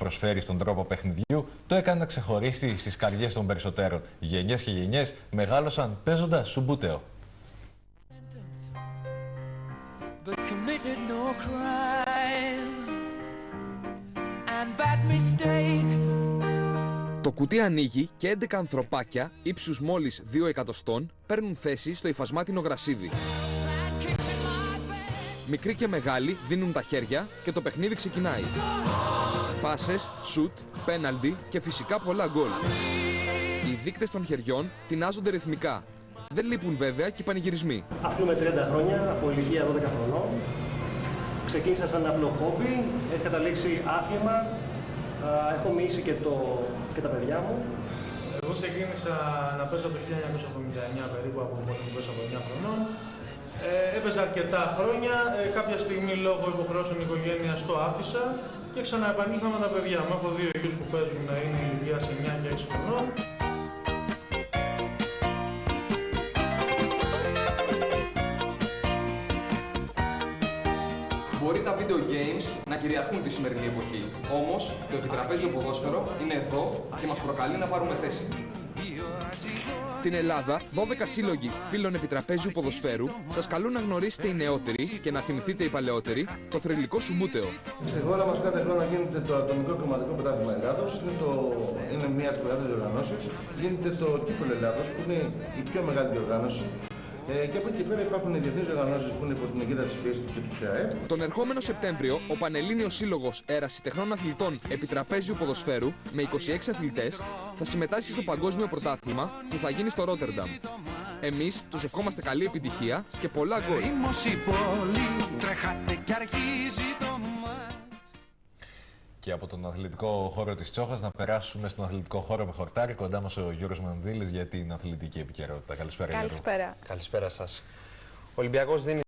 προσφέρει στον τρόπο παιχνιδιού το έκανε να ξεχωρίσει στις καρδιές των περισσότερων. Γενιές και γενιές μεγάλωσαν παίζοντας σουμπούτεο. Το κουτί ανοίγει και 11 ανθρωπάκια ύψους μόλις 2 εκατοστών παίρνουν θέση στο υφασμάτινο γρασίδι. Μικροί και μεγάλοι δίνουν τα χέρια και το παιχνίδι ξεκινάει. Πάσες, σουτ, πέναλντι και φυσικά πολλά γκολ. Οι δείκτες των χεριών τεινάζονται ρυθμικά. Δεν λείπουν βέβαια και οι πανηγυρισμοί. Αθλούμε 30 χρόνια από ηλικία 12 χρονών. Ξεκίνησα σαν απλό χόμπι, έχει καταλήξει άθλημα. Έχω μοιήσει και τα παιδιά μου. Εγώ ξεκίνησα να παίζω το 1979 περίπου, από τότε που παίζω από 9 χρονών. Έπαιζα αρκετά χρόνια. Κάποια στιγμή λόγω υποχρεώσεων οικογένειας το άφησα και ξαναεπανήλθα με τα παιδιά μου. Έχω δύο γιους που παίζουν, είναι ηλικίας 9 και 6 χρονών. Μπορεί τα video games να κυριαρχούν τη σημερινή εποχή. Όμως, το επιτραπέζιο ποδόσφαιρο είναι εδώ και μας προκαλεί να πάρουμε θέση. Στην Ελλάδα, 12 σύλλογοι φίλων επιτραπέζιου ποδοσφαίρου σας καλούν να γνωρίσετε οι νεότεροι και να θυμηθείτε οι παλαιότεροι το θρυλικό σουμπούτεο. Στη χώρα μας κάθε χρόνο γίνεται το ατομικό κομματικό πρωτάθλημα Ελλάδος. Είναι μια από τις μεγάλες διοργανώσεις. Γίνεται το κύπελλο Ελλάδος, που είναι η πιο μεγάλη διοργάνωση. Και από εκεί και πέρα υπάρχουν οι διεθνείς οργανώσεις που είναι υπό την αιγίδα της ΠΕΣΤ και του ΞΕΑΕΠ. Τον ερχόμενο Σεπτέμβριο, ο Πανελλήνιος Σύλλογος Ερασιτεχνών Αθλητών Επιτραπέζιου Ποδοσφαίρου με 26 αθλητές θα συμμετάσχει στο παγκόσμιο πρωτάθλημα που θα γίνει στο Ρότερνταμ. Εμείς τους ευχόμαστε καλή επιτυχία και πολλά γκολ. Και από τον αθλητικό χώρο της Τσόχας να περάσουμε στον αθλητικό χώρο με χορτάρι. Κοντά μας ο Γιώργος Μανδύλης για την αθλητική επικαιρότητα. Καλησπέρα, Γιώργο. Καλησπέρα σας. Ο Ολυμπιακός δίνει